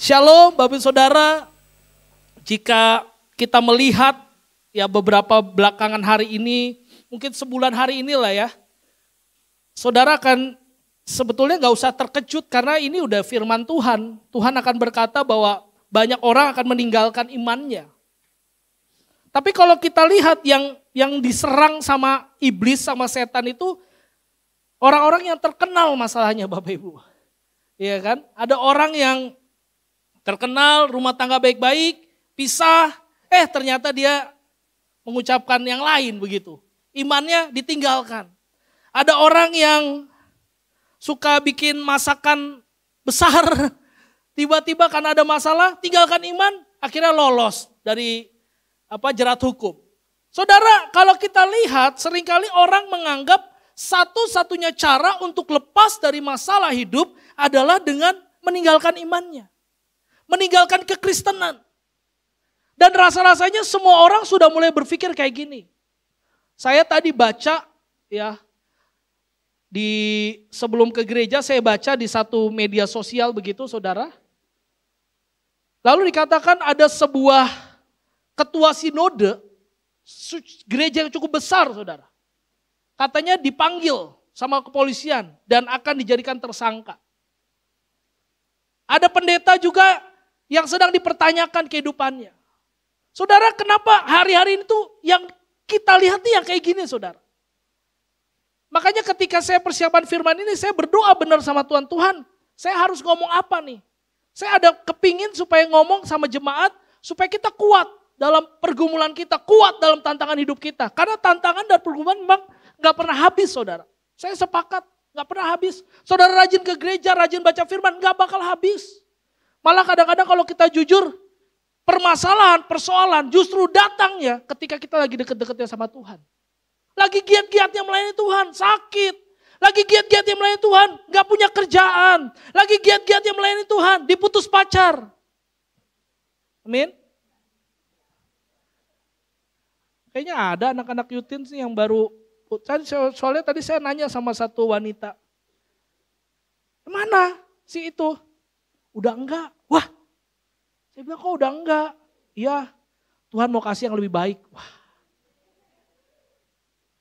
Shalom Bapak Saudara, jika kita melihat ya beberapa belakangan hari ini, mungkin sebulan hari inilah ya, saudara akan sebetulnya gak usah terkejut karena ini udah firman Tuhan. Tuhan akan berkata bahwa banyak orang akan meninggalkan imannya. Tapi kalau kita lihat yang diserang sama iblis, sama setan itu orang-orang yang terkenal masalahnya Bapak Ibu. Iya kan? Ada orang yang terkenal, rumah tangga baik-baik, pisah, ternyata dia mengucapkan yang lain begitu. Imannya ditinggalkan. Ada orang yang suka bikin masakan besar, tiba-tiba karena ada masalah, tinggalkan iman, akhirnya lolos dari jerat hukum. Saudara, kalau kita lihat, seringkali orang menganggap satu-satunya cara untuk lepas dari masalah hidup adalah dengan meninggalkan imannya. Meninggalkan kekristenan. Dan rasa-rasanya semua orang sudah mulai berpikir kayak gini. Saya tadi baca ya, sebelum ke gereja saya baca di satu media sosial begitu saudara. Lalu dikatakan ada sebuah ketua sinode, gereja yang cukup besar saudara. Katanya dipanggil sama kepolisian dan akan dijadikan tersangka. Ada pendeta juga yang sedang dipertanyakan kehidupannya. Saudara, kenapa hari-hari itu yang kita lihat nih yang kayak gini saudara. Makanya ketika saya persiapan firman ini, saya berdoa benar sama Tuhan. Tuhan, saya harus ngomong apa nih? Saya ada kepingin supaya ngomong sama jemaat, supaya kita kuat dalam pergumulan kita, kuat dalam tantangan hidup kita. Karena tantangan dan pergumulan memang gak pernah habis saudara. Saya sepakat, gak pernah habis. Saudara rajin ke gereja, rajin baca firman, gak bakal habis. Malah kadang-kadang kalau kita jujur, permasalahan, persoalan justru datangnya ketika kita lagi deket-deketnya sama Tuhan. Lagi giat-giatnya melayani Tuhan, sakit. Lagi giat-giatnya melayani Tuhan, gak punya kerjaan. Lagi giat-giatnya melayani Tuhan, diputus pacar. Amin. Kayaknya ada anak-anak yutin sih yang baru, soalnya tadi saya nanya sama satu wanita. Mana si itu? Udah enggak? Wah, saya bilang kok udah enggak? Iya, Tuhan mau kasih yang lebih baik. Wah,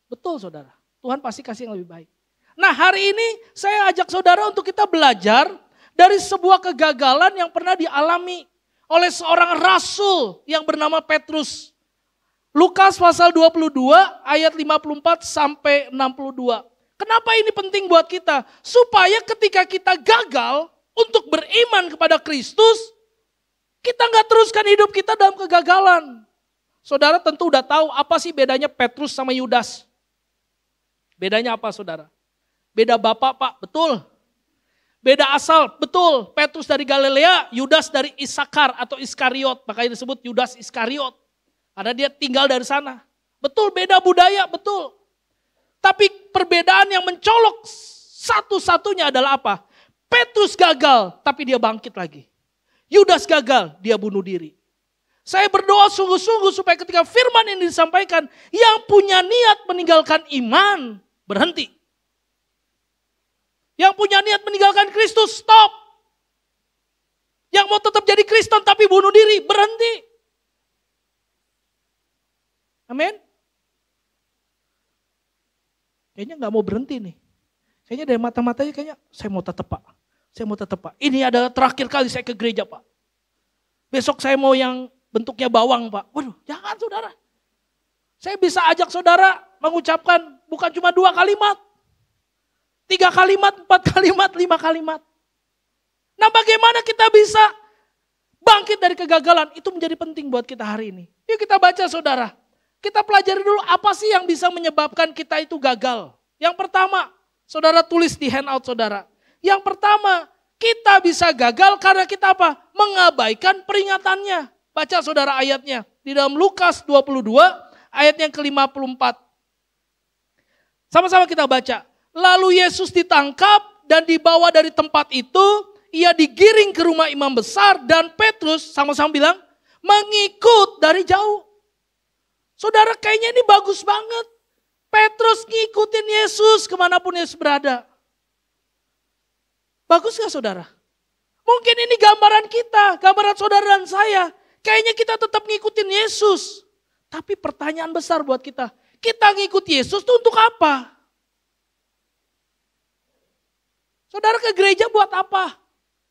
betul saudara, Tuhan pasti kasih yang lebih baik. Nah hari ini saya ajak saudara untuk kita belajar dari sebuah kegagalan yang pernah dialami oleh seorang rasul yang bernama Petrus. Lukas pasal 22 ayat 54 sampai 62. Kenapa ini penting buat kita? Supaya ketika kita gagal untuk beriman kepada Kristus, kita gak teruskan hidup kita dalam kegagalan. Saudara tentu udah tahu apa sih bedanya Petrus sama Yudas. Bedanya apa saudara? Beda bapak pak, betul. Beda asal, betul. Petrus dari Galilea, Yudas dari Isakar atau Iskariot. Makanya disebut Yudas Iskariot. Karena dia tinggal dari sana. Betul, beda budaya, betul. Tapi perbedaan yang mencolok satu-satunya adalah apa? Petrus gagal, tapi dia bangkit lagi. Yudas gagal, dia bunuh diri. Saya berdoa sungguh-sungguh supaya ketika firman ini disampaikan, yang punya niat meninggalkan iman, berhenti. Yang punya niat meninggalkan Kristus, stop. Yang mau tetap jadi Kristen tapi bunuh diri, berhenti. Amin. Kayaknya gak mau berhenti nih. Kayaknya dari mata-matanya kayaknya saya mau tetap pak. Saya mau tetap pak. Ini adalah terakhir kali saya ke gereja pak. Besok saya mau yang bentuknya bawang pak. Waduh jangan saudara. Saya bisa ajak saudara mengucapkan bukan cuma 2 kalimat. 3 kalimat, 4 kalimat, 5 kalimat. Nah bagaimana kita bisa bangkit dari kegagalan? Itu menjadi penting buat kita hari ini. Yuk kita baca saudara. Kita pelajari dulu apa sih yang bisa menyebabkan kita itu gagal. Yang pertama, saudara tulis di handout saudara. Yang pertama, kita bisa gagal karena kita apa? Mengabaikan peringatannya. Baca saudara ayatnya. Di dalam Lukas 22 ayat yang ke-54. Sama-sama kita baca. Lalu Yesus ditangkap dan dibawa dari tempat itu. Ia digiring ke rumah imam besar dan Petrus sama-sama bilang mengikut dari jauh. Saudara kayaknya ini bagus banget. Petrus ngikutin Yesus kemanapun Yesus berada. Bagus gak saudara? Mungkin ini gambaran kita, gambaran saudara dan saya. Kayaknya kita tetap ngikutin Yesus. Tapi pertanyaan besar buat kita. Kita ngikut Yesus itu untuk apa? Saudara ke gereja buat apa?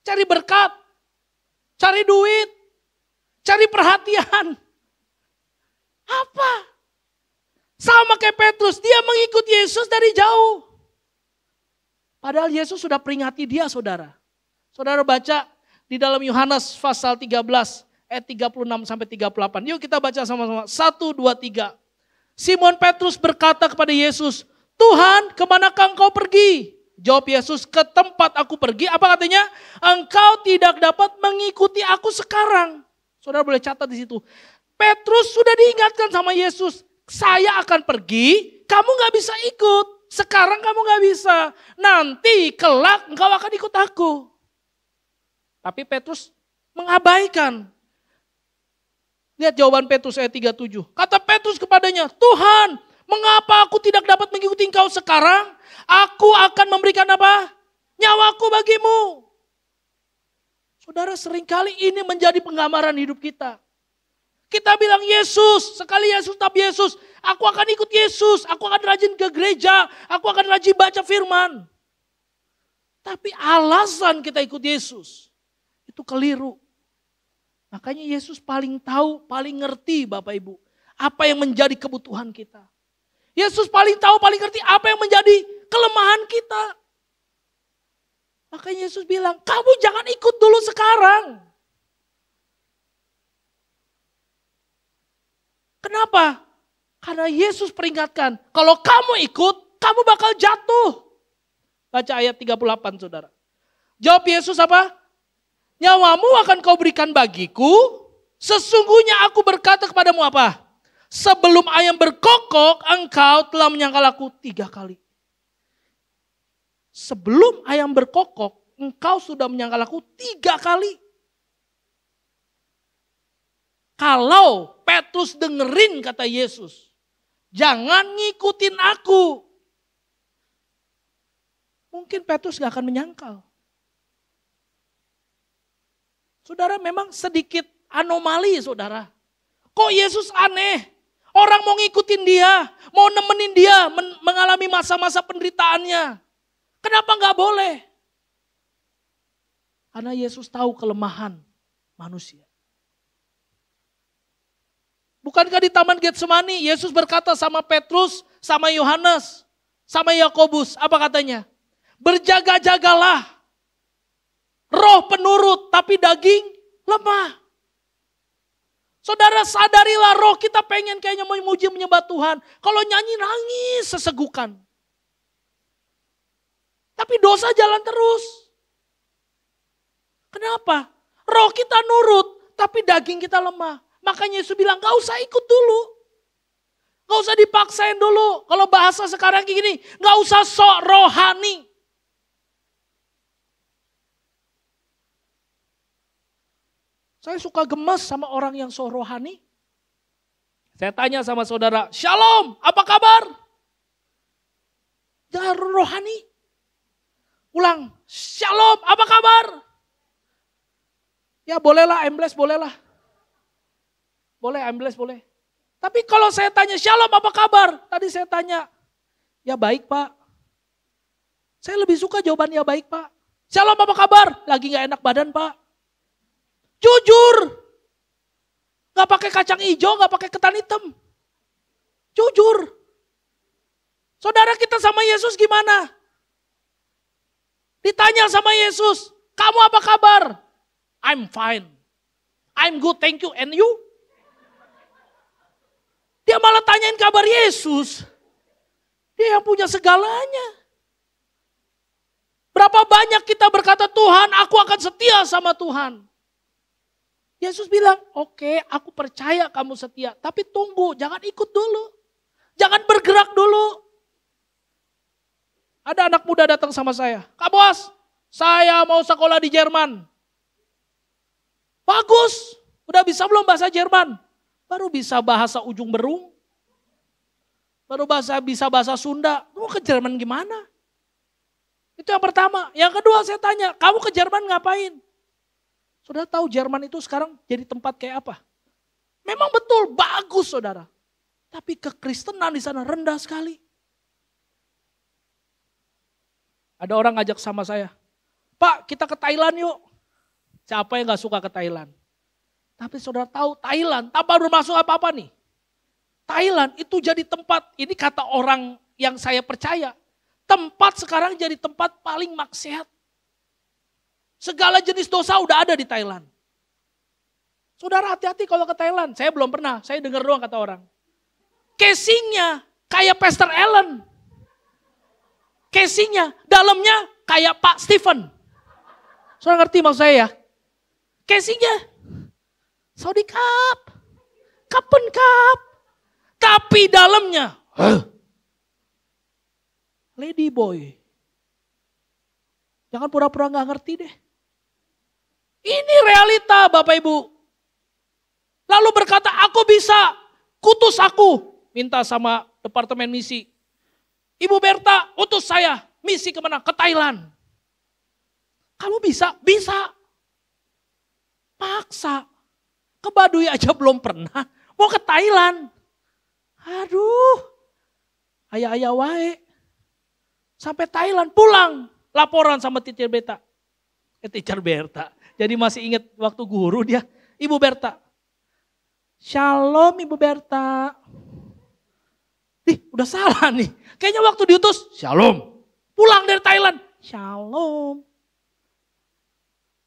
Cari berkat, cari duit, cari perhatian. Apa? Sama kayak Petrus, dia mengikut Yesus dari jauh. Padahal Yesus sudah peringati dia saudara. Saudara baca di dalam Yohanes pasal 13 ayat 36 sampai 38. Yuk kita baca sama-sama. 1, 2, 3. Simon Petrus berkata kepada Yesus, Tuhan, kemanakah engkau pergi? Jawab Yesus, ke tempat aku pergi. Apa katanya? Engkau tidak dapat mengikuti aku sekarang. Saudara boleh catat di situ. Petrus sudah diingatkan sama Yesus. Saya akan pergi, kamu gak bisa ikut. Sekarang kamu gak bisa. Nanti kelak engkau akan ikut aku. Tapi Petrus mengabaikan. Lihat jawaban Petrus ayat 37. Kata Petrus kepadanya, Tuhan, mengapa aku tidak dapat mengikuti engkau sekarang? Aku akan memberikan apa? Nyawaku bagimu. Saudara, seringkali ini menjadi penggambaran hidup kita. Kita bilang Yesus, sekali Yesus, tapi Yesus. Aku akan ikut Yesus, aku akan rajin ke gereja, aku akan rajin baca firman. Tapi alasan kita ikut Yesus, itu keliru. Makanya Yesus paling tahu, paling ngerti Bapak Ibu. Apa yang menjadi kebutuhan kita. Yesus paling tahu, paling ngerti apa yang menjadi kelemahan kita. Makanya Yesus bilang, kamu jangan ikut dulu sekarang. Kenapa? Karena Yesus peringatkan, kalau kamu ikut, kamu bakal jatuh. Baca ayat 38 saudara. Jawab Yesus apa? Nyawamu akan kau berikan bagiku, sesungguhnya aku berkata kepadamu apa? Sebelum ayam berkokok, engkau telah menyangkal aku 3 kali. Sebelum ayam berkokok, engkau sudah menyangkal aku 3 kali. Kalau Petrus dengerin kata Yesus, jangan ngikutin aku. Mungkin Petrus gak akan menyangkal. Saudara memang sedikit anomali saudara. Kok Yesus aneh? Orang mau ngikutin dia, mau nemenin dia mengalami masa-masa penderitaannya. Kenapa gak boleh? Karena Yesus tahu kelemahan manusia. Bukankah di Taman Getsemani Yesus berkata sama Petrus, sama Yohanes, sama Yakobus, apa katanya? Berjaga-jagalah. Roh penurut tapi daging lemah. Saudara sadarilah roh kita pengen kayaknya memuji menyembah Tuhan. Kalau nyanyi nangis sesegukan. Tapi dosa jalan terus. Kenapa? Roh kita nurut tapi daging kita lemah. Makanya Yesus bilang gak usah ikut dulu. Gak usah dipaksain dulu. Kalau bahasa sekarang kayak gini, gak usah sok rohani. Saya suka gemes sama orang yang sok rohani. Saya tanya sama saudara, Shalom, apa kabar? Jangan rohani. Ulang, Shalom, apa kabar? Ya bolehlah, I'm blessed, bolehlah. Boleh, I'm blessed, boleh. Tapi kalau saya tanya, Shalom apa kabar? Tadi saya tanya, ya baik Pak. Saya lebih suka jawaban ya baik Pak. Shalom apa kabar? Lagi gak enak badan Pak. Jujur. Gak pakai kacang hijau, gak pakai ketan hitam. Jujur. Saudara kita sama Yesus gimana? Ditanya sama Yesus, kamu apa kabar? I'm fine. I'm good, thank you. And you? Dia malah tanyain kabar Yesus. Dia yang punya segalanya. Berapa banyak kita berkata, Tuhan aku akan setia sama Tuhan. Yesus bilang, oke, aku percaya kamu setia, tapi tunggu, jangan ikut dulu. Jangan bergerak dulu. Ada anak muda datang sama saya, Kak Bos, saya mau sekolah di Jerman. Bagus, udah bisa belum bahasa Jerman? Baru bisa bahasa ujung berung. Baru bisa bahasa Sunda. Mau ke Jerman gimana? Itu yang pertama. Yang kedua saya tanya, kamu ke Jerman ngapain? Saudara tahu Jerman itu sekarang jadi tempat kayak apa? Memang betul bagus saudara. Tapi kekristenan di sana rendah sekali. Ada orang ngajak sama saya, Pak kita ke Thailand yuk. Siapa yang gak suka ke Thailand? Tapi saudara tahu Thailand tanpa bermaksud apa-apa nih. Thailand itu jadi tempat, ini kata orang yang saya percaya. Tempat sekarang jadi tempat paling maksiat. Segala jenis dosa udah ada di Thailand. Saudara hati-hati kalau ke Thailand. Saya belum pernah, saya dengar doang kata orang. Casingnya kayak Pastor Allen. Casingnya, dalamnya kayak Pak Stephen. Saudara ngerti maksud saya ya? Casingnya, Saudi Cup, Kapun Cup. Tapi dalamnya, Lady Boy. Jangan pura-pura gak ngerti deh. Ini realita Bapak Ibu. Lalu berkata, aku bisa, kutus aku. Minta sama Departemen Misi. Ibu Berta, utus saya. Misi kemana? Ke Thailand. Kamu bisa? Bisa. Paksa. Ke Baduy aja belum pernah. Mau ke Thailand. Aduh. Ayah-ayah wae. Sampai Thailand pulang. Laporan sama Teacher Berta. Teacher Berta. Jadi masih ingat waktu guru dia. Ibu Berta. Shalom Ibu Berta. Udah salah nih. Kayaknya waktu diutus, Shalom. Pulang dari Thailand, Shalom.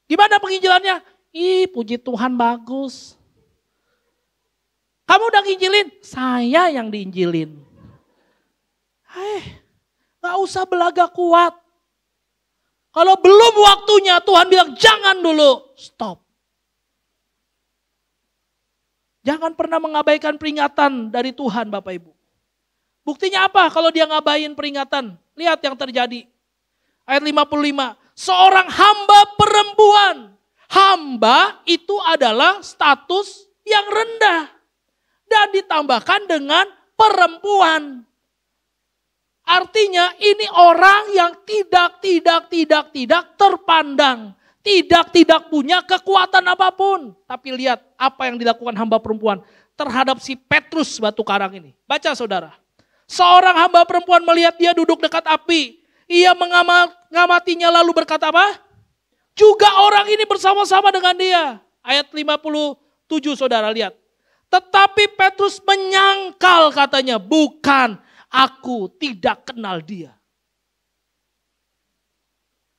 Gimana penginjilannya? Puji Tuhan bagus. Kamu udah nginjilin? Saya yang diinjilin. Gak usah belaga kuat. Kalau belum waktunya Tuhan bilang jangan dulu, stop. Jangan pernah mengabaikan peringatan dari Tuhan Bapak Ibu. Buktinya apa kalau dia ngabain peringatan? Lihat yang terjadi. Ayat 55. Seorang hamba perempuan. Hamba itu adalah status yang rendah. Dan ditambahkan dengan perempuan. Artinya ini orang yang tidak terpandang. Tidak punya kekuatan apapun. Tapi lihat apa yang dilakukan hamba perempuan terhadap si Petrus batu karang ini. Baca saudara. Seorang hamba perempuan melihat dia duduk dekat api. Ia mengamatinya lalu berkata apa? Juga orang ini bersama-sama dengan dia. Ayat 57 saudara lihat. Tetapi Petrus menyangkal katanya. Bukan, aku tidak kenal dia.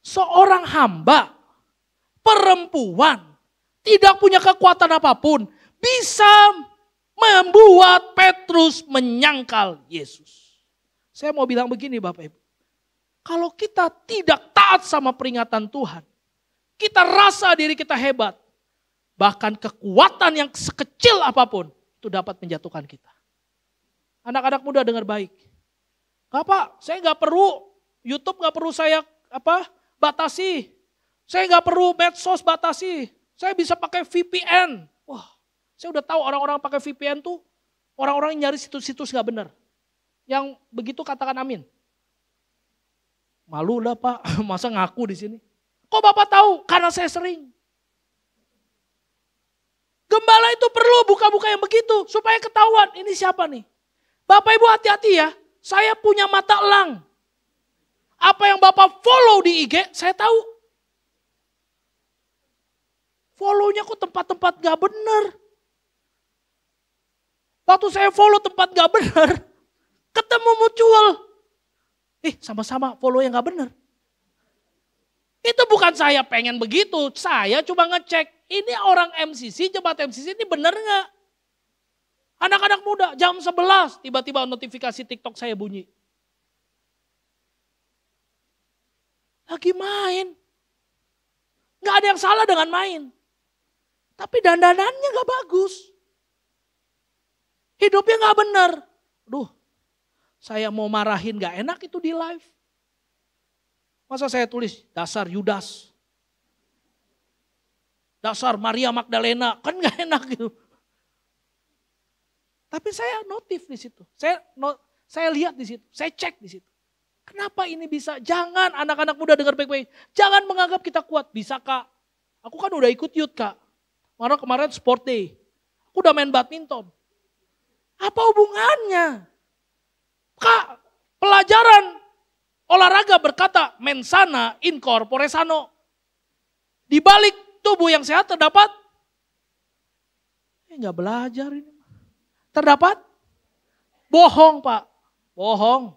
Seorang hamba perempuan tidak punya kekuatan apapun. Bisa membuat Petrus menyangkal Yesus. Saya mau bilang begini Bapak Ibu. Kalau kita tidak taat sama peringatan Tuhan. Kita rasa diri kita hebat. Bahkan kekuatan yang sekecil apapun. Itu dapat menjatuhkan kita. Anak-anak muda dengar baik. Pak, saya gak perlu YouTube gak perlu saya batasi. Saya gak perlu medsos batasi. Saya bisa pakai VPN. Wah. Saya udah tahu orang-orang pakai VPN tuh orang-orang yang nyari situs-situs gak benar. Yang begitu katakan amin. Malu lah Pak, masa ngaku di sini. Kok Bapak tahu? Karena saya sering. Gembala itu perlu buka-buka yang begitu supaya ketahuan ini siapa nih. Bapak Ibu hati-hati ya, saya punya mata elang. Apa yang Bapak follow di IG, saya tahu. Follow-nya kok tempat-tempat gak benar. Waktu saya follow tempat gak benar, ketemu muncul. Sama-sama follow yang gak benar. Itu bukan saya pengen begitu, saya cuma ngecek. Ini orang MCC, jemaat MCC ini benar gak? Anak-anak muda jam 11 tiba-tiba notifikasi TikTok saya bunyi. Lagi main. Gak ada yang salah dengan main. Tapi dandanannya gak bagus. Hidupnya gak benar. Aduh, saya mau marahin gak enak itu di live. Masa saya tulis dasar Yudas. Dasar Maria Magdalena, kan gak enak gitu. Tapi saya notif di situ. Saya lihat di situ, saya cek di situ. Kenapa ini bisa? Jangan anak-anak muda dengar baik-baik. Jangan menganggap kita kuat. Bisa Kak, aku kan udah ikut youth Kak. Kemarin sport day. Aku udah main badminton. Apa hubungannya? Kak, pelajaran olahraga berkata mensana in corpore sano. Di balik tubuh yang sehat terdapat nggak belajar ini. Terdapat bohong Pak, bohong.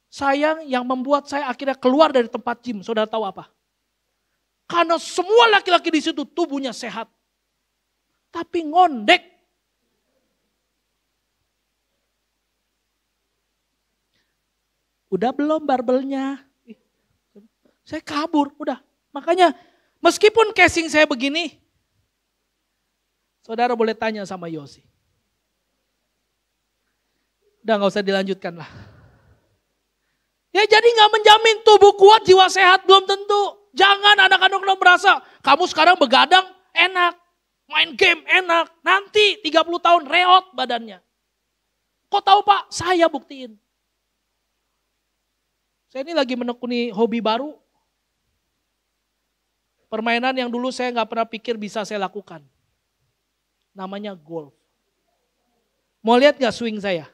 Sayang yang membuat saya akhirnya keluar dari tempat gym. Saudara tahu apa? Karena semua laki-laki di situ tubuhnya sehat. Tapi ngondek. Udah belum barbelnya? Saya kabur, udah. Makanya meskipun casing saya begini, saudara boleh tanya sama Yosi. Udah gak usah dilanjutkan lah. Ya jadi gak menjamin tubuh kuat, jiwa sehat, belum tentu. Jangan anak-anak merasa, kamu sekarang begadang enak, main game enak, nanti 30 tahun reot badannya. Kok tahu Pak? Saya buktiin. Saya ini lagi menekuni hobi baru. Permainan yang dulu saya gak pernah pikir bisa saya lakukan. Namanya golf. Mau lihat gak swing saya?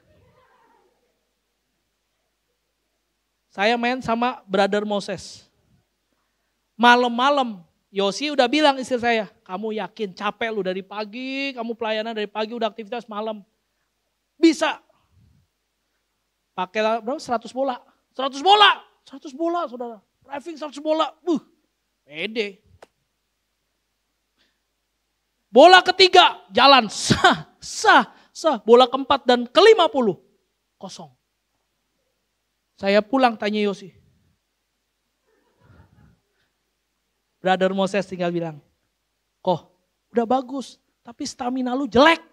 Saya main sama Brother Moses. Malam-malam, Yosi udah bilang istri saya, kamu yakin capek lu dari pagi, kamu pelayanan dari pagi udah aktivitas malam. Bisa. Pakai berapa? 100 bola. 100 bola. 100 bola saudara. Driving 100 bola. Pede. Bola ketiga jalan. Sah. Bola keempat dan ke-50. Kosong. Saya pulang tanya Yosi. Brother Moses tinggal bilang, kok udah bagus tapi stamina lu jelek.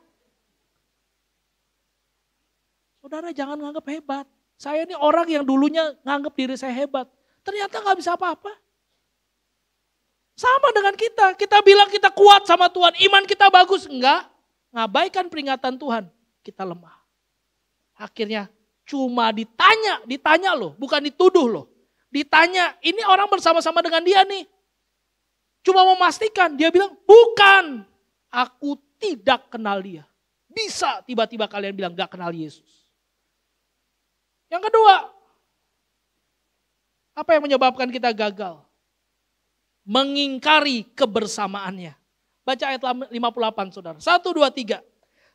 Saudara jangan nganggap hebat. Saya ini orang yang dulunya nganggap diri saya hebat. Ternyata gak bisa apa-apa. Sama dengan kita. Kita bilang kita kuat sama Tuhan. Iman kita bagus. Enggak. Ngabaikan peringatan Tuhan. Kita lemah. Akhirnya cuma ditanya loh. Bukan dituduh loh. Ditanya, ini orang bersama-sama dengan dia nih. Cuma memastikan. Dia bilang, bukan. Aku tidak kenal dia. Bisa tiba-tiba kalian bilang gak kenal Yesus. Yang kedua, apa yang menyebabkan kita gagal? Mengingkari kebersamaannya. Baca ayat 58 saudara. 1, 2, 3.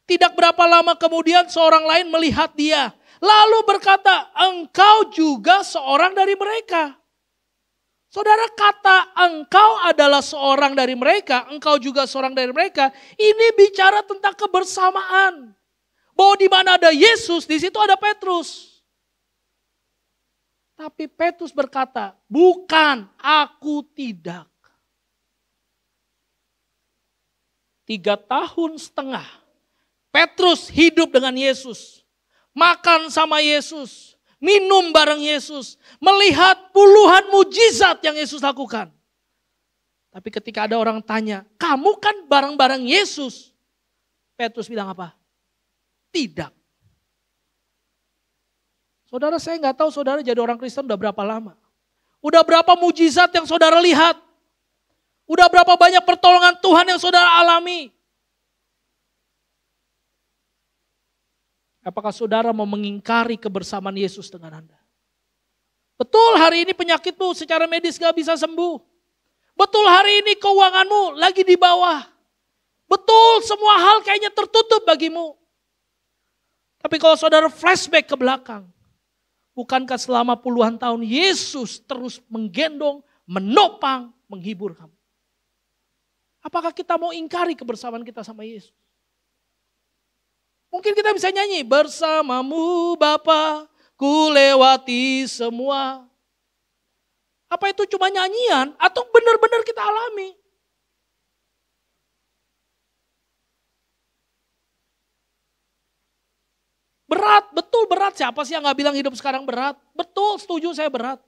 Tidak berapa lama kemudian seorang lain melihat dia. Lalu berkata, engkau juga seorang dari mereka. Saudara, kata engkau adalah seorang dari mereka, engkau juga seorang dari mereka. Ini bicara tentang kebersamaan. Bahwa di mana ada Yesus, di situ ada Petrus. Tapi Petrus berkata, bukan, aku tidak. 3,5 tahun Petrus hidup dengan Yesus. Makan sama Yesus. Minum bareng Yesus. Melihat puluhan mujizat yang Yesus lakukan. Tapi ketika ada orang tanya, kamu kan bareng-bareng Yesus. Petrus bilang apa? Tidak. Saudara, saya nggak tahu saudara jadi orang Kristen udah berapa lama. Udah berapa mujizat yang saudara lihat. Udah berapa banyak pertolongan Tuhan yang saudara alami. Apakah saudara mau mengingkari kebersamaan Yesus dengan Anda? Betul hari ini penyakitmu secara medis gak bisa sembuh. Betul hari ini keuanganmu lagi di bawah. Betul semua hal kayaknya tertutup bagimu. Tapi kalau saudara flashback ke belakang. Bukankah selama puluhan tahun Yesus terus menggendong, menopang, menghibur kamu? Apakah kita mau ingkari kebersamaan kita sama Yesus? Mungkin kita bisa nyanyi, bersamamu Bapa, ku lewati semua. Apa itu cuma nyanyian atau benar-benar kita alami? berat, siapa sih yang gak bilang hidup sekarang berat? Betul, setuju saya berat.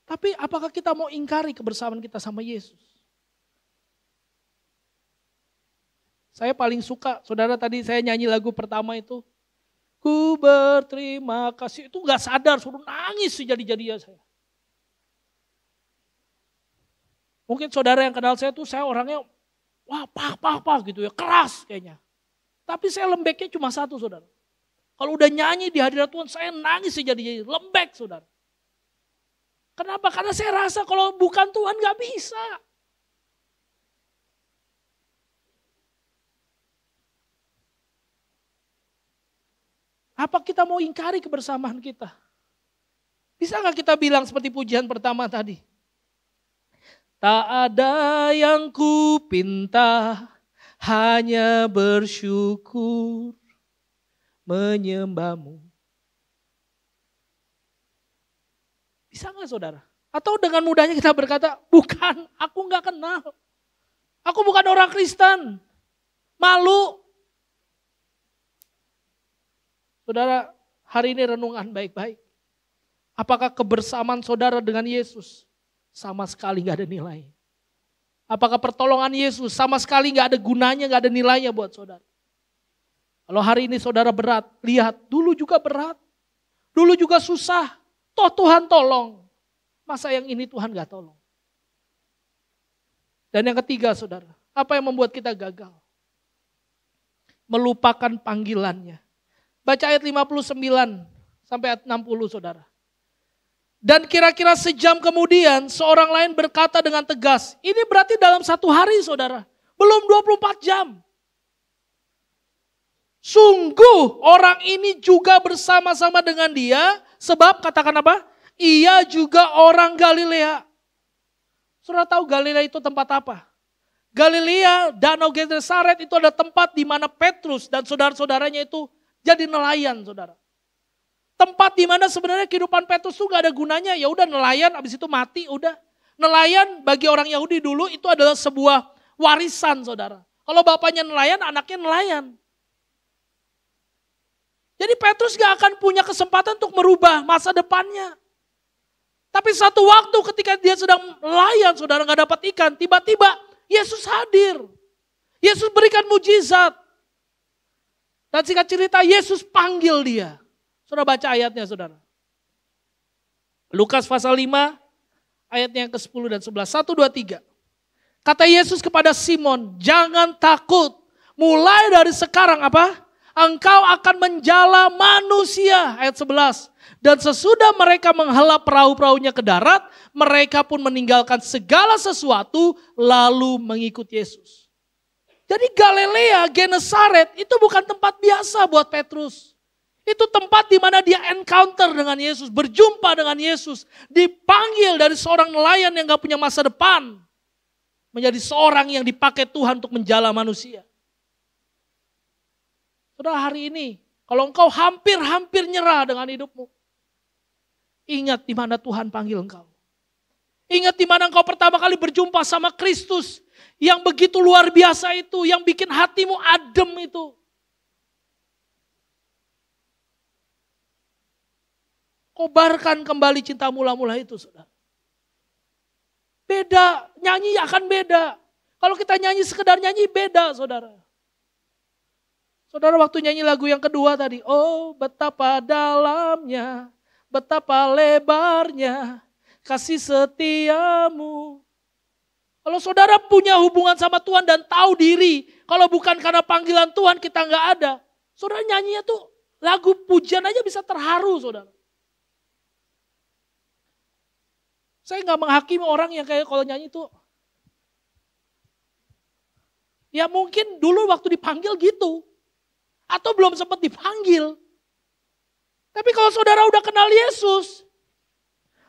Tapi apakah kita mau ingkari kebersamaan kita sama Yesus? Saya paling suka, saudara tadi saya nyanyi lagu pertama itu. Ku berterima kasih, itu gak sadar, suruh nangis sejadi-jadinya saya. Mungkin saudara yang kenal saya tuh, saya orangnya, wah pah gitu ya, keras kayaknya. Tapi saya lembeknya cuma satu saudara. Kalau udah nyanyi di hadirat Tuhan, saya nangis sejadi-jadinya, lembek saudara. Kenapa? Karena saya rasa kalau bukan Tuhan gak bisa. Apa kita mau ingkari kebersamaan kita? Bisa gak kita bilang seperti pujian pertama tadi? Tak ada yang ku pinta, hanya bersyukur menyembahmu. Bisa gak saudara? Atau dengan mudahnya kita berkata, bukan, aku gak kenal. Aku bukan orang Kristen. Malu. Saudara, hari ini renungan baik-baik. Apakah kebersamaan saudara dengan Yesus sama sekali gak ada nilai? Apakah pertolongan Yesus sama sekali gak ada gunanya, gak ada nilainya buat saudara? Kalau hari ini saudara berat, lihat dulu juga berat. Dulu juga susah. Toh Tuhan tolong. Masa yang ini Tuhan gak tolong? Dan yang ketiga saudara, apa yang membuat kita gagal? Melupakan panggilannya. Baca ayat 59 sampai ayat 60 saudara. Dan kira-kira sejam kemudian seorang lain berkata dengan tegas. Ini berarti dalam satu hari saudara. Belum 24 jam. Sungguh orang ini juga bersama-sama dengan dia. Sebab katakan apa? Ia juga orang Galilea. Saudara tahu Galilea itu tempat apa? Galilea, Danau Genesaret itu ada tempat di mana Petrus dan saudara-saudaranya itu jadi nelayan saudara. Tempat di mana sebenarnya kehidupan Petrus itu gak ada gunanya. Ya udah nelayan, habis itu mati, udah. Nelayan bagi orang Yahudi dulu itu adalah sebuah warisan saudara. Kalau bapaknya nelayan, anaknya nelayan. Jadi Petrus gak akan punya kesempatan untuk merubah masa depannya. Tapi satu waktu ketika dia sedang nelayan, saudara gak dapat ikan, tiba-tiba Yesus hadir. Yesus berikan mujizat. Dan singkat cerita Yesus panggil dia. Saudara baca ayatnya saudara. Lukas pasal 5 ayatnya yang ke-10 dan 11. 1, 2, 3. Kata Yesus kepada Simon, jangan takut. Mulai dari sekarang apa? Engkau akan menjala manusia. Ayat 11. Dan sesudah mereka menghela perahu-perahunya ke darat, mereka pun meninggalkan segala sesuatu lalu mengikut Yesus. Jadi Galilea, Genesaret itu bukan tempat biasa buat Petrus. Itu tempat di mana dia encounter dengan Yesus, berjumpa dengan Yesus. Dipanggil dari seorang nelayan yang gak punya masa depan. Menjadi seorang yang dipakai Tuhan untuk menjala manusia. Saudara hari ini, kalau engkau hampir-hampir nyerah dengan hidupmu. Ingat di mana Tuhan panggil engkau. Ingat di mana engkau pertama kali berjumpa sama Kristus. Yang begitu luar biasa itu, yang bikin hatimu adem itu. Kobarkan kembali cinta mula-mula itu saudara. Beda, nyanyi akan beda. Kalau kita nyanyi sekedar nyanyi beda saudara. Saudara waktu nyanyi lagu yang kedua tadi, oh betapa dalamnya, betapa lebarnya kasih setiamu. Kalau saudara punya hubungan sama Tuhan dan tahu diri, kalau bukan karena panggilan Tuhan kita nggak ada. Saudara nyanyinya tuh lagu pujian aja bisa terharu saudara. Saya nggak menghakimi orang yang kayak kalau nyanyi tuh. Ya mungkin dulu waktu dipanggil gitu. Atau belum sempat dipanggil. Tapi kalau saudara udah kenal Yesus,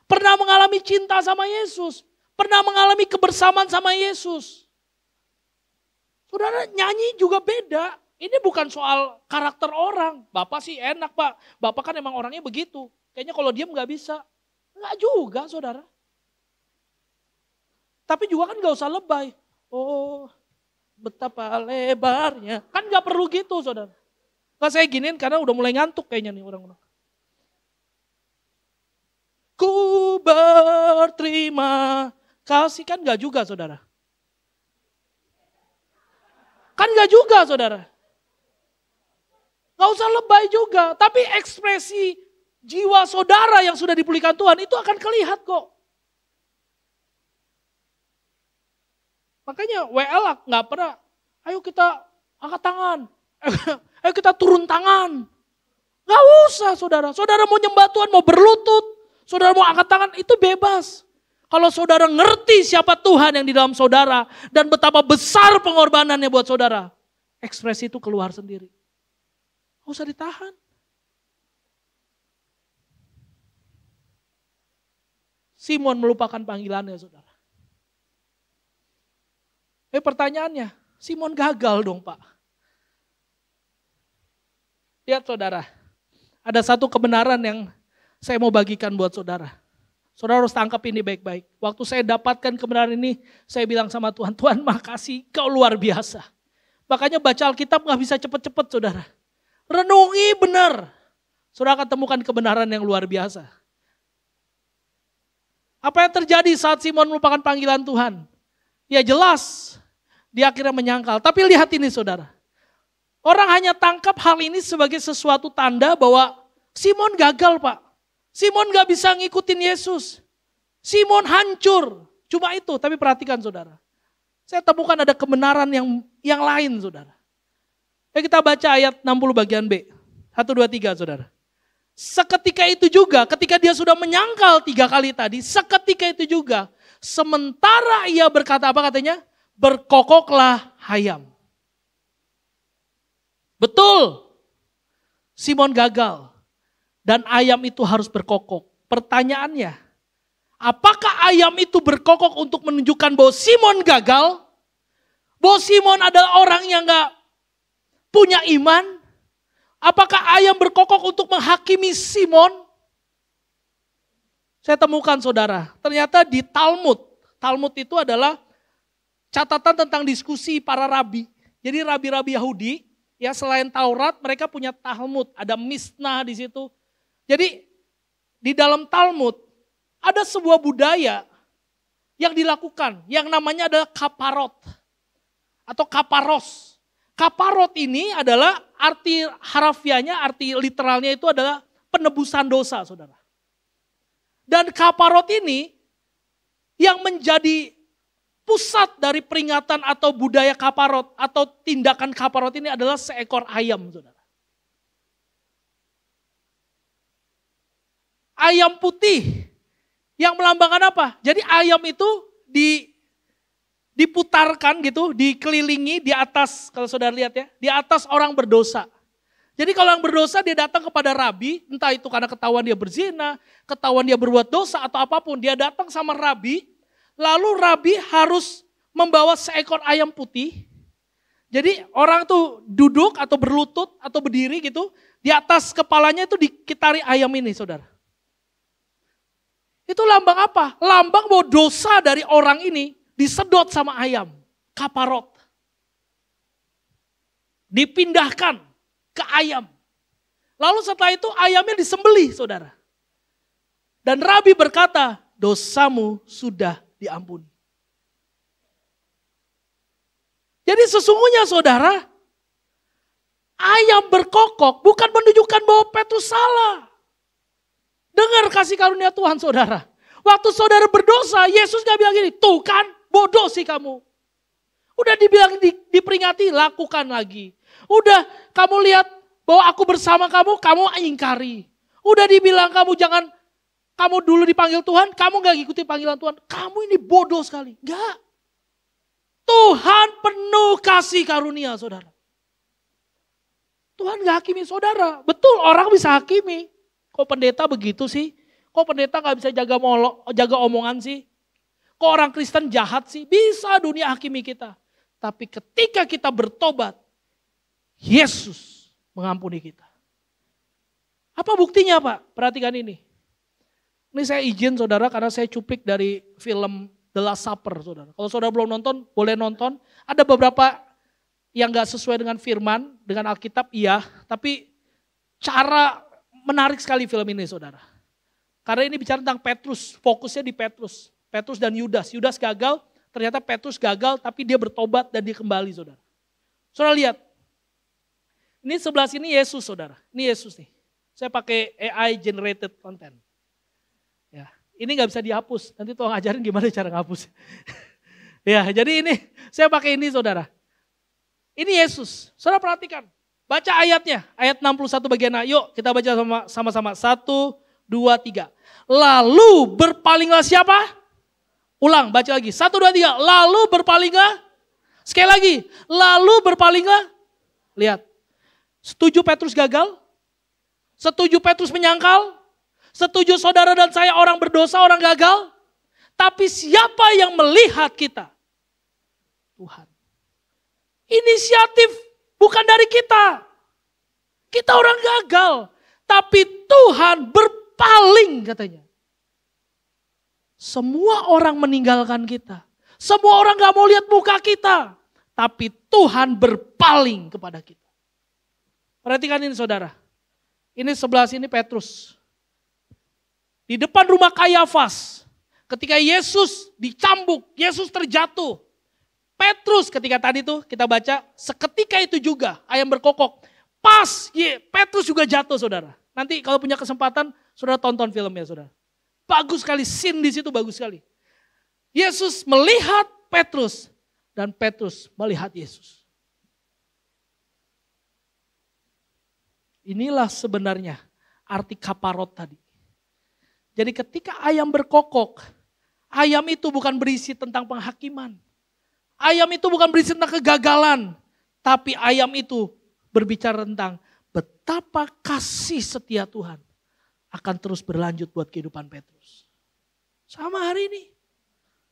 pernah mengalami cinta sama Yesus, pernah mengalami kebersamaan sama Yesus. Saudara nyanyi juga beda. Ini bukan soal karakter orang. Bapak sih enak pak. Bapak kan emang orangnya begitu. Kayaknya kalau diam gak bisa. Enggak juga saudara. Tapi juga kan gak usah lebay. Oh betapa lebarnya. Kan gak perlu gitu saudara. Gak saya giniin karena udah mulai ngantuk kayaknya nih orang-orang. Ku berterima kasih, kan gak juga saudara. Kan gak juga saudara. Gak usah lebay juga. Tapi ekspresi jiwa saudara yang sudah dipulihkan Tuhan itu akan kelihatan kok. Makanya WL gak pernah, ayo kita angkat tangan. Ayo kita turun tangan. Gak usah saudara. Saudara mau nyembah Tuhan, mau berlutut. Saudara mau angkat tangan, itu bebas. Kalau saudara ngerti siapa Tuhan yang di dalam saudara. Dan betapa besar pengorbanannya buat saudara. Ekspresi itu keluar sendiri. Gak usah ditahan. Simon melupakan panggilannya saudara. Pertanyaannya, Simon gagal dong Pak. Lihat saudara, ada satu kebenaran yang saya mau bagikan buat saudara. Saudara harus tangkap ini baik-baik. Waktu saya dapatkan kebenaran ini, saya bilang sama Tuhan, Tuhan makasih kau luar biasa. Makanya baca Alkitab gak bisa cepet-cepet saudara. Renungi benar. Saudara akan temukan kebenaran yang luar biasa. Apa yang terjadi saat Simon melupakan panggilan Tuhan? Ya jelas, dia akhirnya menyangkal. Tapi lihat ini saudara. Orang hanya tangkap hal ini sebagai sesuatu tanda bahwa Simon gagal Pak. Simon gak bisa ngikutin Yesus. Simon hancur. Cuma itu, tapi perhatikan saudara. Saya temukan ada kebenaran yang lain saudara. Kita baca ayat 60 bagian B. 1, 2, 3 saudara. Seketika itu juga, ketika dia sudah menyangkal 3 kali tadi, seketika itu juga, sementara ia berkata apa katanya? Berkokoklah ayam. Betul, Simon gagal. Dan ayam itu harus berkokok. Pertanyaannya, apakah ayam itu berkokok untuk menunjukkan bahwa Simon gagal? Bahwa Simon adalah orang yang gak punya iman? Apakah ayam berkokok untuk menghakimi Simon? Saya temukan saudara, ternyata di Talmud. Talmud itu adalah catatan tentang diskusi para rabi. Jadi rabi-rabi Yahudi, ya selain Taurat mereka punya Talmud. Ada Mishnah di situ. Jadi di dalam Talmud ada sebuah budaya yang dilakukan yang namanya adalah kaparot atau kaparos. Kaparot ini adalah arti harafiahnya, arti literalnya itu adalah penebusan dosa saudara. Dan kaparot ini yang menjadi pusat dari peringatan atau budaya kaparot atau tindakan kaparot ini adalah seekor ayam saudara. Ayam putih yang melambangkan apa? Jadi ayam itu diputarkan gitu, dikelilingi di atas, kalau saudara lihat ya, di atas orang berdosa. Jadi kalau yang berdosa dia datang kepada rabi, entah itu karena ketahuan dia berzina, ketahuan dia berbuat dosa atau apapun, dia datang sama rabi, lalu rabi harus membawa seekor ayam putih. Jadi orang tuh duduk atau berlutut atau berdiri gitu, di atas kepalanya itu dikitari ayam ini saudara. Itu lambang apa? Lambang bahwa dosa dari orang ini disedot sama ayam. Kaparot. Dipindahkan ke ayam. Lalu setelah itu ayamnya disembelih saudara. Dan rabi berkata, dosamu sudah diampuni. Jadi sesungguhnya saudara, ayam berkokok bukan menunjukkan bahwa Petrus salah. Dengar kasih karunia Tuhan saudara. Waktu saudara berdosa, Yesus gak bilang gini, tuh kan bodoh sih kamu. Udah dibilang diperingati, lakukan lagi. Udah kamu lihat bahwa aku bersama kamu, kamu ingkari. Udah dibilang kamu dulu dipanggil Tuhan, kamu gak ikuti panggilan Tuhan. Kamu ini bodoh sekali. Enggak. Tuhan penuh kasih karunia saudara. Tuhan gak hakimi saudara. Betul orang bisa hakimi. Kok pendeta begitu sih? Kok pendeta gak bisa jaga omongan sih? Kok orang Kristen jahat sih? Bisa dunia hakimi kita. Tapi ketika kita bertobat, Yesus mengampuni kita. Apa buktinya Pak? Perhatikan ini. Ini saya izin saudara karena saya cuplik dari film The Last Supper saudara. Kalau saudara belum nonton, boleh nonton. Ada beberapa yang gak sesuai dengan firman, dengan Alkitab, iya. Tapi cara menarik sekali film ini, saudara. Karena ini bicara tentang Petrus, fokusnya di Petrus. Petrus dan Yudas. Yudas gagal, ternyata Petrus gagal, tapi dia bertobat dan dia kembali, saudara. Saudara lihat, ini sebelah sini Yesus, saudara. Ini Yesus nih. Saya pakai AI generated content. Ya, ini gak bisa dihapus. Nanti tolong ajarin gimana cara ngapus. Ya, jadi ini, saya pakai ini, saudara. Ini Yesus. Saudara perhatikan. Baca ayatnya. Ayat 61 bagian A. Yuk kita baca sama-sama. 1, 2, 3. Lalu berpalinglah siapa? Ulang, baca lagi. 1, 2, 3. Lalu berpalinglah. Sekali lagi. Lalu berpalinglah. Lihat. Setuju Petrus gagal? Setuju Petrus menyangkal? Setuju saudara dan saya orang berdosa, orang gagal? Tapi siapa yang melihat kita? Tuhan. Inisiatif bukan dari kita. Kita orang gagal. Tapi Tuhan berpaling katanya. Semua orang meninggalkan kita. Semua orang gak mau lihat muka kita. Tapi Tuhan berpaling kepada kita. Perhatikan ini saudara. Ini sebelah sini Petrus. Di depan rumah Kayafas. Ketika Yesus dicambuk, Yesus terjatuh. Petrus ketika tadi tuh kita baca, seketika itu juga ayam berkokok. Pas Petrus juga jatuh saudara. Nanti kalau punya kesempatan saudara tonton filmnya saudara. Bagus sekali, scene di situ bagus sekali. Yesus melihat Petrus dan Petrus melihat Yesus. Inilah sebenarnya arti kaparot tadi. Jadi ketika ayam berkokok, ayam itu bukan berisi tentang penghakiman. Ayam itu bukan berisi tentang kegagalan. Tapi ayam itu berbicara tentang betapa kasih setia Tuhan akan terus berlanjut buat kehidupan Petrus. Sama hari ini.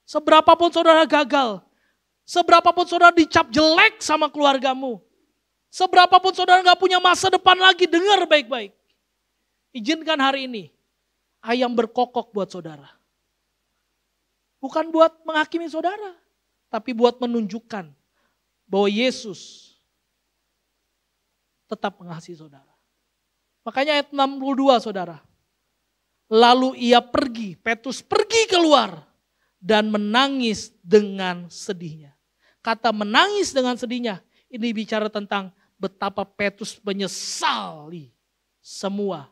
Seberapapun saudara gagal. Seberapapun saudara dicap jelek sama keluargamu. Seberapapun saudara gak punya masa depan lagi, dengar baik-baik. Izinkan hari ini ayam berkokok buat saudara. Bukan buat menghakimi saudara. Tapi buat menunjukkan bahwa Yesus tetap mengasihi saudara. Makanya ayat 62 saudara. Lalu ia pergi, Petrus pergi keluar dan menangis dengan sedihnya. Kata menangis dengan sedihnya, ini bicara tentang betapa Petrus menyesali semua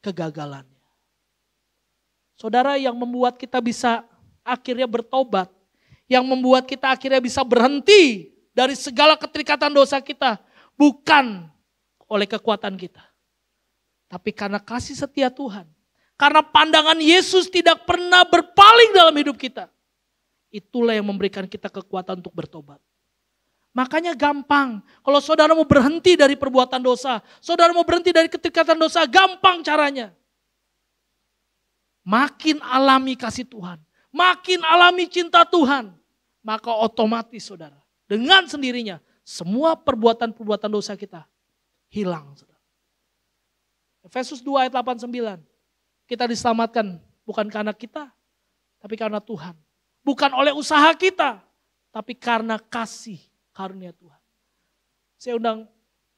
kegagalannya. Saudara, yang membuat kita bisa akhirnya bertobat, yang membuat kita akhirnya bisa berhenti dari segala keterikatan dosa kita. Bukan oleh kekuatan kita. Tapi karena kasih setia Tuhan. Karena pandangan Yesus tidak pernah berpaling dalam hidup kita. Itulah yang memberikan kita kekuatan untuk bertobat. Makanya gampang. Kalau saudara mau berhenti dari perbuatan dosa. Saudara mau berhenti dari keterikatan dosa. Gampang caranya. Makin alami kasih Tuhan. Makin alami cinta Tuhan. Maka otomatis saudara, dengan sendirinya semua perbuatan-perbuatan dosa kita hilang. Saudara. Efesus 2 ayat 8-9. Kita diselamatkan bukan karena kita, tapi karena Tuhan. Bukan oleh usaha kita, tapi karena kasih karunia Tuhan. Saya undang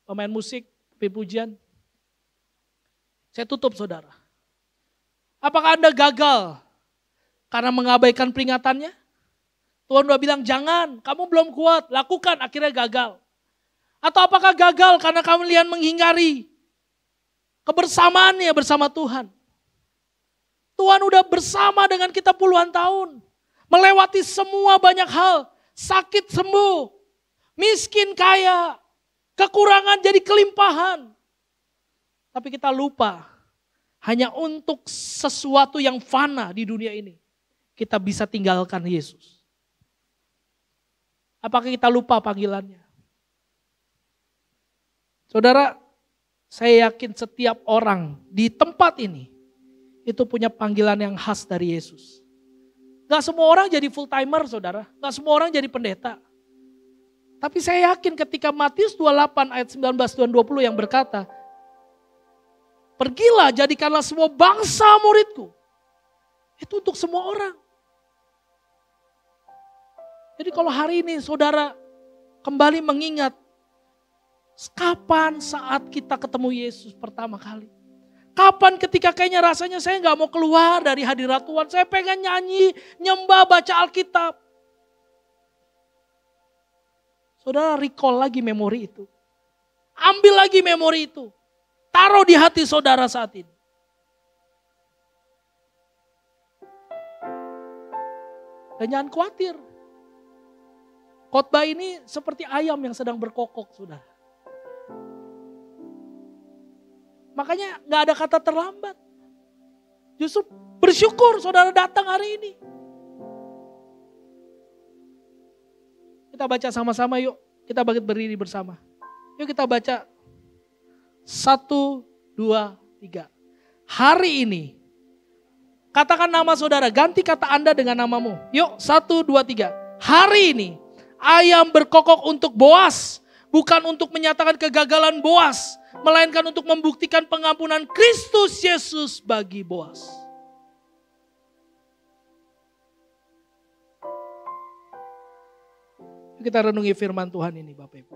pemain musik, pujian. Saya tutup saudara. Apakah Anda gagal karena mengabaikan peringatannya? Tuhan udah bilang jangan, kamu belum kuat, lakukan, akhirnya gagal. Atau apakah gagal karena kalian menghindari kebersamaannya bersama Tuhan? Tuhan udah bersama dengan kita puluhan tahun. Melewati semua banyak hal, sakit sembuh, miskin kaya, kekurangan jadi kelimpahan. Tapi kita lupa, hanya untuk sesuatu yang fana di dunia ini, kita bisa tinggalkan Yesus. Apakah kita lupa panggilannya? Saudara, saya yakin setiap orang di tempat ini itu punya panggilan yang khas dari Yesus. Gak semua orang jadi full timer saudara, gak semua orang jadi pendeta. Tapi saya yakin ketika Matius 28 ayat 19 dan 20 yang berkata, pergilah jadikanlah semua bangsa muridku. Itu untuk semua orang. Jadi kalau hari ini saudara kembali mengingat Kapan saat kita ketemu Yesus pertama kali? Kapan ketika kayaknya rasanya saya gak mau keluar dari hadirat Tuhan. Saya pengen nyanyi, nyembah, baca Alkitab. Saudara recall lagi memori itu. Ambil lagi memori itu. Taruh di hati saudara saat ini. Dan jangan khawatir. Khotbah ini seperti ayam yang sedang berkokok, saudara. Makanya gak ada kata terlambat. Justru bersyukur saudara datang hari ini. Kita baca sama-sama yuk. Kita berdiri bersama. Yuk kita baca. 1, 2, 3. Hari ini. Katakan nama saudara. Ganti kata Anda dengan namamu. Yuk 1, 2, 3. Hari ini. Ayam berkokok untuk Boas. Bukan untuk menyatakan kegagalan Boas. Melainkan untuk membuktikan pengampunan Kristus Yesus bagi Boas. Kita renungi firman Tuhan ini Bapak Ibu.